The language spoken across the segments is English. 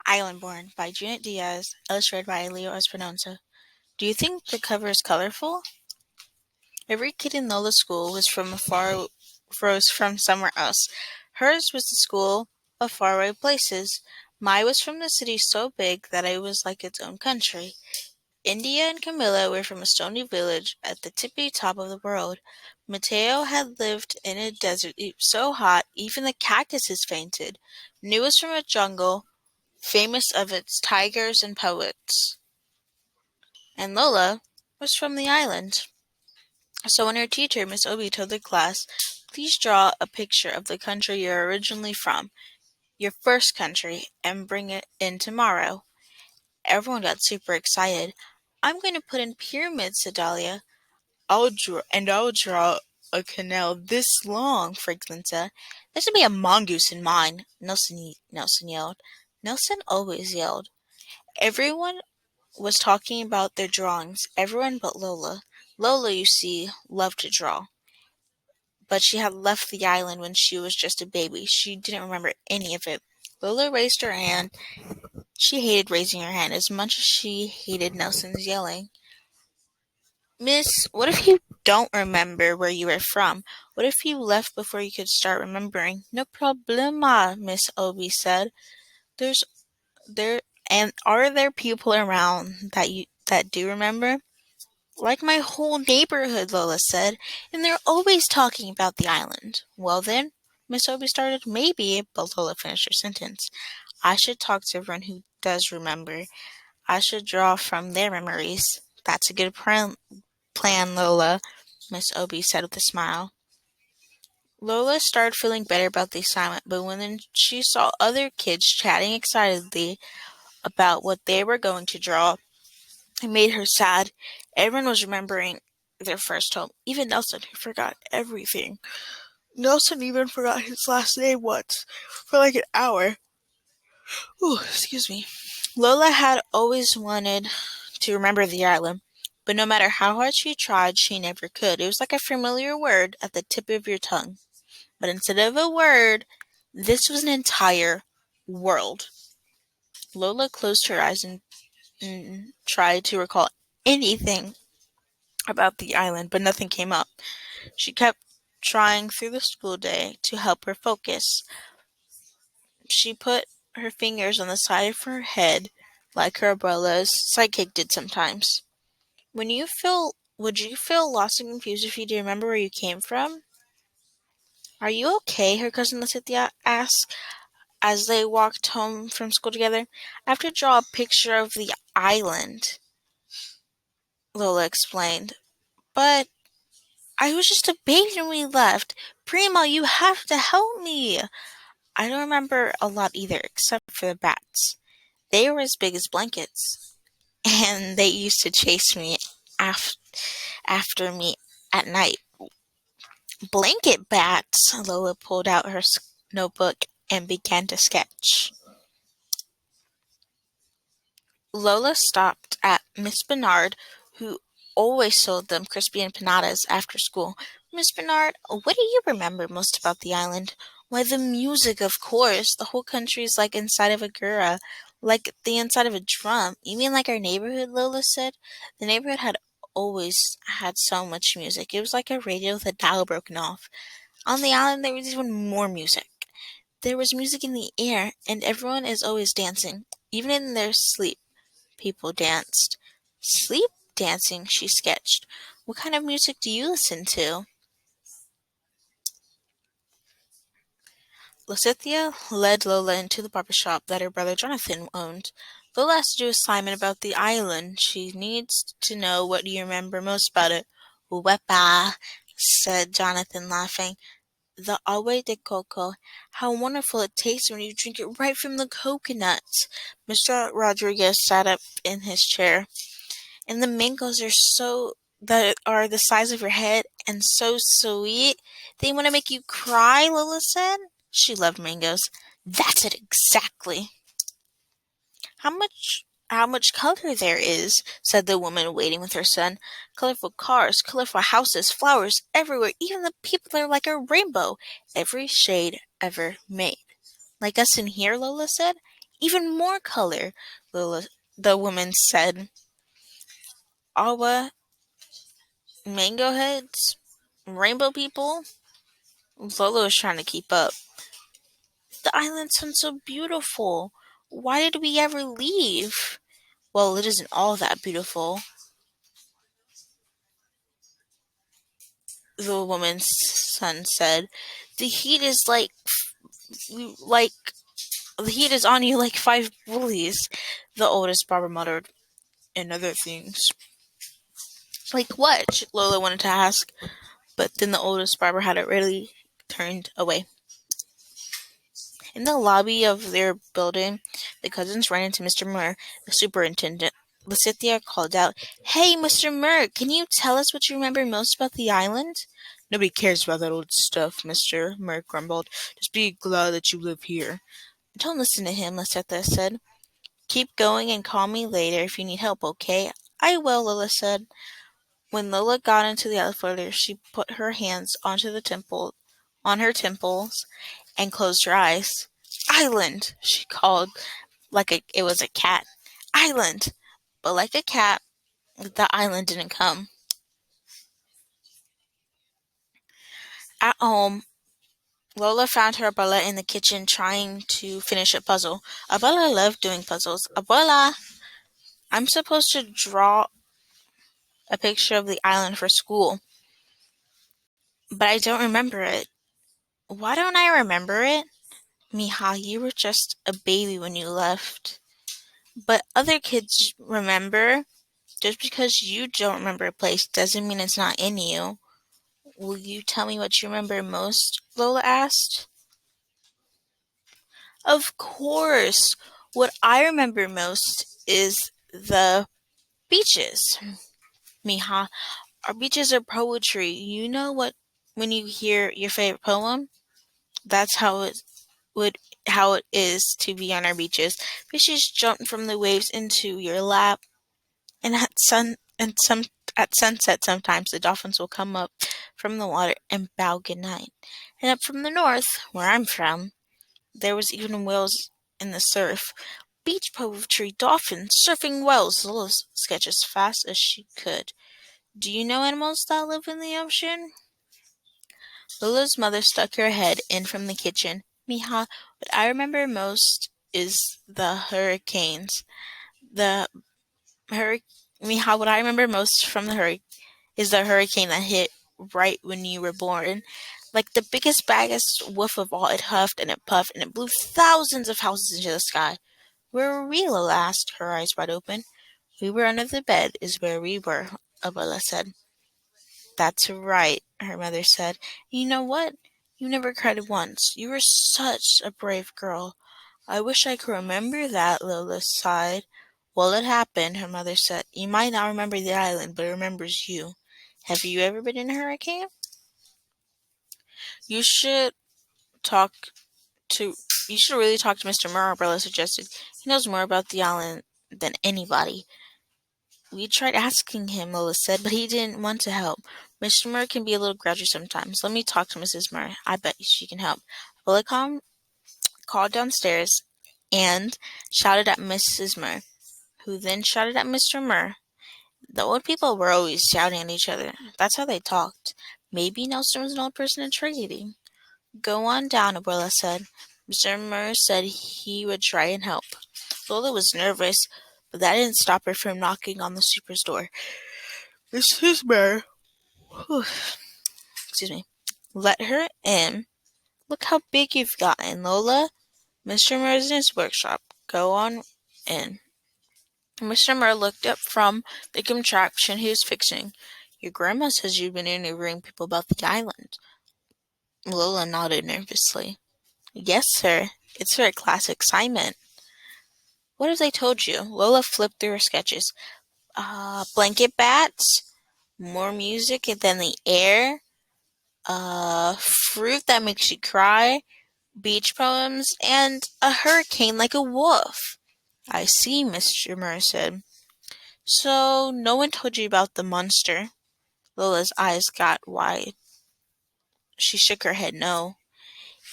Islandborn by Junit Diaz, illustrated by Leo Esperanza. Do you think the cover is colorful? Every kid in Lola's school was from somewhere else. Hers was the school of faraway places. Mine was from the city so big that it was like its own country. India and Camilla were from a stony village at the tippy top of the world. Mateo had lived in a desert so hot even the cactuses fainted. New was from a jungle famous of its tigers and poets. And Lola was from the island. So when her teacher, Miss Obi, told the class, please draw a picture of the country you're originally from, your first country, and bring it in tomorrow. Everyone got super excited. I'm going to put in pyramids, said Dahlia. I'll draw a canal this long, Franklin said. There should be a mongoose in mine, Nelson yelled. Nelson always yelled. Everyone was talking about their drawings, everyone but Lola. Lola, you see, loved to draw. But she had left the island when she was just a baby. She didn't remember any of it. Lola raised her hand. She hated raising her hand as much as she hated Nelson's yelling. Miss, what if you don't remember where you were from? What if you left before you could start remembering? No problema, Miss Obi said. There's there and are there people around that do remember? Like my whole neighborhood, Lola said, and they're always talking about the island. Well then, Miss Obi started, maybe, but Lola finished her sentence. I should talk to everyone who does remember. I should draw from their memories. That's a good plan, Lola, Miss Obi said with a smile. Lola started feeling better about the assignment, but when she saw other kids chatting excitedly about what they were going to draw, it made her sad. Everyone was remembering their first home. Even Nelson, who forgot everything. Nelson even forgot his last name once, for like an hour. Ooh, excuse me. Lola had always wanted to remember the island, but no matter how hard she tried, she never could. It was like a familiar word at the tip of your tongue. But instead of a word, this was an entire world. Lola closed her eyes and tried to recall anything about the island, but nothing came up. She kept trying through the school day to help her focus. She put her fingers on the side of her head like her abuela's sidekick did sometimes. Would you feel lost and confused if you didn't remember where you came from? Are you okay? Her cousin Lysithia asked as they walked home from school together. I have to draw a picture of the island, Lola explained. But I was just a baby when we left. Prima, you have to help me. I don't remember a lot either, except for the bats. They were as big as blankets, and they used to chase me after me at night. Blanket bats! Lola pulled out her notebook and began to sketch. Lola stopped at Miss Bernard, who always sold them crispy empanadas after school. Miss Bernard, what do you remember most about the island? Why, the music, of course. The whole country is like inside of a gura, like the inside of a drum. You mean like our neighborhood, Lola said? The neighborhood had always had so much music. It was like a radio with a dial broken off. On the island, there was even more music. There was music in the air, and everyone is always dancing, even in their sleep. People danced. Sleep dancing, she sketched. What kind of music do you listen to? Lysithia led Lola into the barber shop that her brother Jonathan owned. Lola has to do an assignment about the island. She needs to know what you remember most about it. Wepa, said Jonathan, laughing. The agua de coco. How wonderful it tastes when you drink it right from the coconuts. Mr. Rodriguez sat up in his chair. And the mangoes that are the size of your head and so sweet. They want to make you cry, Lola said. She loved mangoes. That's it exactly. How much color there is, said the woman waiting with her son. Colorful cars, colorful houses, flowers everywhere. Even the people are like a rainbow. Every shade ever made. Like us in here, Lola said. Even more color, Lola, the woman said. Awa, mango heads, rainbow people. Lola was trying to keep up. The island sounds so beautiful. Why did we ever leave? Well, it isn't all that beautiful, the woman's son said. The heat is like the heat is on you like five bullies, the oldest barber muttered. And other things. Like what? Lola wanted to ask, but then the oldest barber had already turned away. In the lobby of their building, the cousins ran into Mr. Murr, the superintendent. Lysithea called out, "Hey, Mr. Murr, can you tell us what you remember most about the island?" "Nobody cares about that old stuff," Mr. Murr grumbled. "Just be glad that you live here." "Don't listen to him," Lysithea said. "Keep going and call me later if you need help, okay?" "I will," Lola said. When Lola got into the elevator, she put her hands on her temples, and closed her eyes. "Island!" she called, it was a cat. "Island!" But like a cat, the island didn't come. At home, Lola found her abuela in the kitchen trying to finish a puzzle. Abuela loved doing puzzles. "Abuela, I'm supposed to draw a picture of the island for school, but I don't remember it." "Why don't I remember it?" "Mija, you were just a baby when you left. But other kids remember. Just because you don't remember a place doesn't mean it's not in you." "Will you tell me what you remember most?" Lola asked. "Of course. What I remember most is the beaches." "Mija, our beaches are poetry. You know what when you hear your favorite poem? That's would how it is to be on our beaches. Fishes jump from the waves into your lap, and at sunset sometimes the dolphins will come up from the water and bow good night. And up from the north, where I'm from, there was even whales in the surf. Beach poetry, dolphins, surfing whales." Lola sketched as fast as she could. "Do you know animals that live in the ocean?" Lola's mother stuck her head in from the kitchen. "Mija, what I remember most is the hurricanes. The hurricane. Mija, what I remember most from the hurricane is the hurricane that hit right when you were born. Like the biggest, baggest woof of all, it huffed and it puffed and it blew thousands of houses into the sky." "Where were we?" Lola asked, her eyes wide open. "We were under the bed, is where we were," Abuela said. "That's right," her mother said. "You know what? You never cried once. You were such a brave girl." "I wish I could remember that," Lola sighed. "Well, it happened," her mother said. "You might not remember the island, but it remembers you. Have you ever been in a hurricane?" "You should talk to you should really talk to Mr. Murr," Bella suggested. "He knows more about the island than anybody." "We tried asking him," Lola said, "but he didn't want to help. Mr. Murr can be a little grouchy sometimes. Let me talk to Mrs. Murr. I bet she can help." Bella called downstairs and shouted at Mrs. Murr, who then shouted at Mr. Murr. The old people were always shouting at each other. That's how they talked. Maybe Nelson was an old person in trading. "Go on down," Abuela said. Mr. Murr said he would try and help. Lola was nervous, but that didn't stop her from knocking on the super's door. "Mrs. Murr," excuse me, "let her in. Look how big you've gotten, Lola. Mr. Murr's in his workshop. Go on in." Mr. Murr looked up from the contraption he was fixing. "Your grandma says you've been interviewing people about the island." Lola nodded nervously. "Yes, sir. It's for a class assignment." "What have they told you?" Lola flipped through her sketches. Blanket bats, more music than the air, fruit that makes you cry, beach poems, and a hurricane like a wolf." "I see," Mr. Murr said. "So no one told you about the monster?" Lola's eyes got wide. She shook her head no.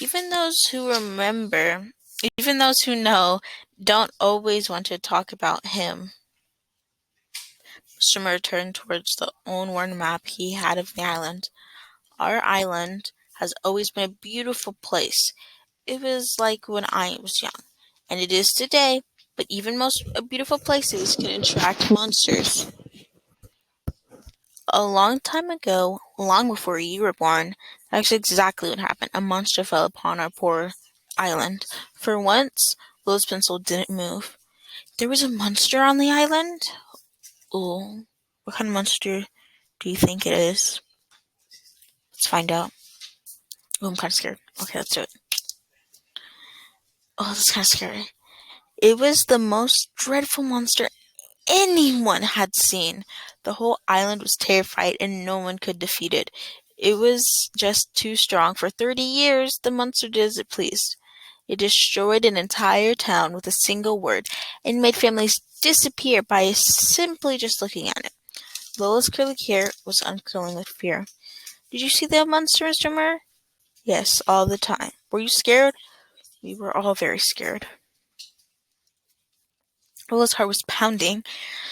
"Even those who remember Even those who know don't always want to talk about him. Shimmer turned towards the own-worn map he had of the island. Our island has always been a beautiful place. It was like when I was young, and it is today, but even most beautiful places can attract monsters. A long time ago, long before you were born, that's exactly what happened. A monster fell upon our poor island. For once, Will's pencil didn't move. There was a monster on the island? Oh, what kind of monster do you think it is? Let's find out. Oh, I'm kind of scared. Okay, let's do it. Oh, this is kind of scary. It was the most dreadful monster anyone had seen. The whole island was terrified and no one could defeat it. It was just too strong. For 30 years, the monster did as it pleased. It destroyed an entire town with a single word and made families disappear by simply just looking at it. Lola's curly hair was uncurling with fear. Did you see the monster, Mr. Murr? Yes, all the time. Were you scared? We were all very scared. Lola's heart was pounding.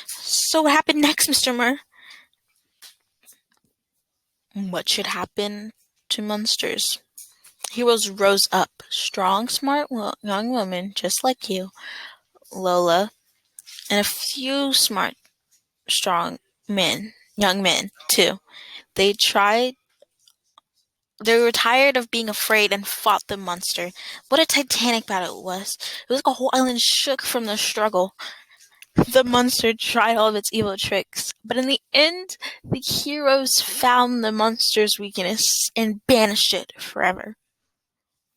So what happened next, Mr. Murr? What should happen to monsters? Heroes rose up. Strong, smart young women, just like you, Lola, and a few smart, strong men, young men, too. They tried. They were tired of being afraid and fought the monster. What a titanic battle it was. It was like a whole island shook from the struggle. The monster tried all of its evil tricks, but in the end, the heroes found the monster's weakness and banished it forever.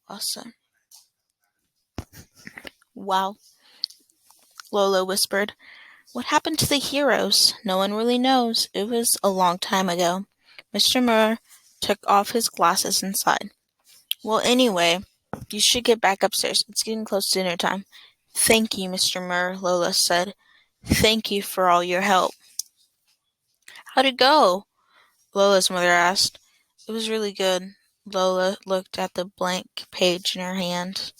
Awesome. Wow, Lola whispered. What happened to the heroes? No one really knows. It was a long time ago. Mr. Murr took off his glasses and sighed. Well, anyway, you should get back upstairs. It's getting close to dinner time. Thank you, Mr. Murr, Lola said. Thank you for all your help. How'd it go? Lola's mother asked. It was really good. Lola looked at the blank page in her hand.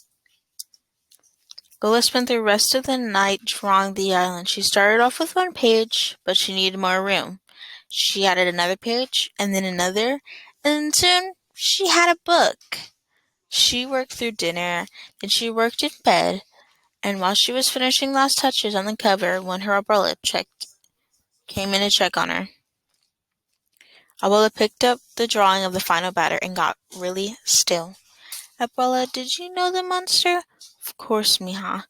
Lola spent the rest of the night drawing the island. She started off with one page, but she needed more room. She added another page, and then another, and soon she had a book. She worked through dinner, then she worked in bed, and while she was finishing last touches on the cover, when her abuela came in to check on her. Abuela picked up the drawing of the final batter and got really still. Abuela, did you know the monster? Of course, mija.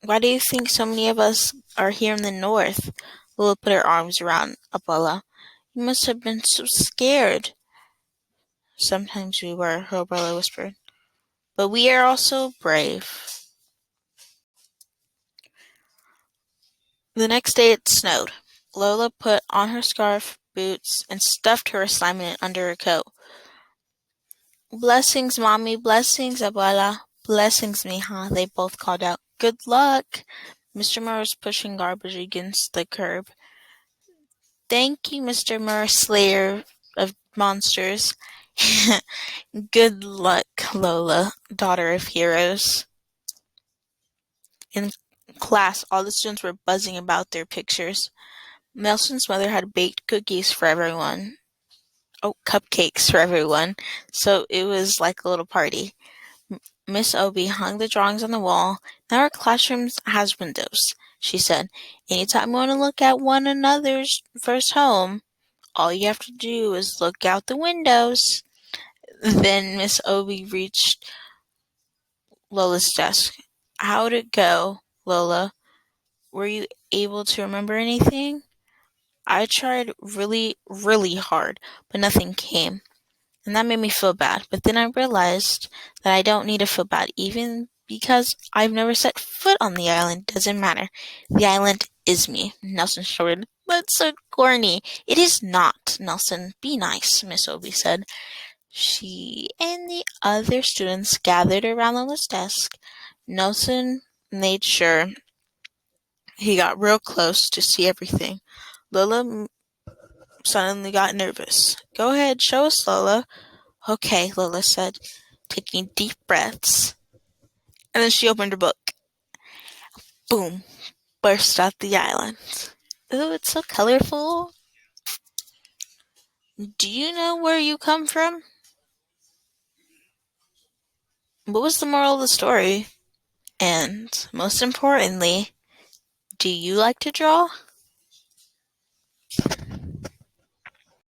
Why do you think so many of us are here in the north? Lula put her arms around Abuela. You must have been so scared. Sometimes we were, her abuela whispered. But we are also brave. The next day it snowed. Lola put on her scarf, boots, and stuffed her assignment under her coat. Blessings, Mommy, blessings, Abuela. Blessings, mija, they both called out. Good luck. Mr. Murr was pushing garbage against the curb. Thank you, Mr. Murr, slayer of monsters. Good luck, Lola, daughter of heroes. In class, all the students were buzzing about their pictures. Nelson's mother had baked cookies for everyone. Oh, cupcakes for everyone. So it was like a little party. Miss Obie hung the drawings on the wall. Now our classroom has windows, she said. Anytime you want to look at one another's first home, all you have to do is look out the windows. Then Miss Obie reached Lola's desk. How'd it go, Lola? Were you able to remember anything? I tried really, really hard, but nothing came. And that made me feel bad. But then I realized that I don't need to feel bad, even because I've never set foot on the island. Doesn't matter. The island is me. Nelson shouted. That's so corny. It is not, Nelson. Be nice, Miss Obie said. She and the other students gathered around Lola's desk. Nelson made sure he got real close to see everything. Lola suddenly got nervous. Go ahead, show us, Lola. Okay, Lola said, taking deep breaths. And then she opened her book. Boom. Burst out the island. Ooh, it's so colorful. Do you know where you come from? What was the moral of the story? And, most importantly, do you like to draw?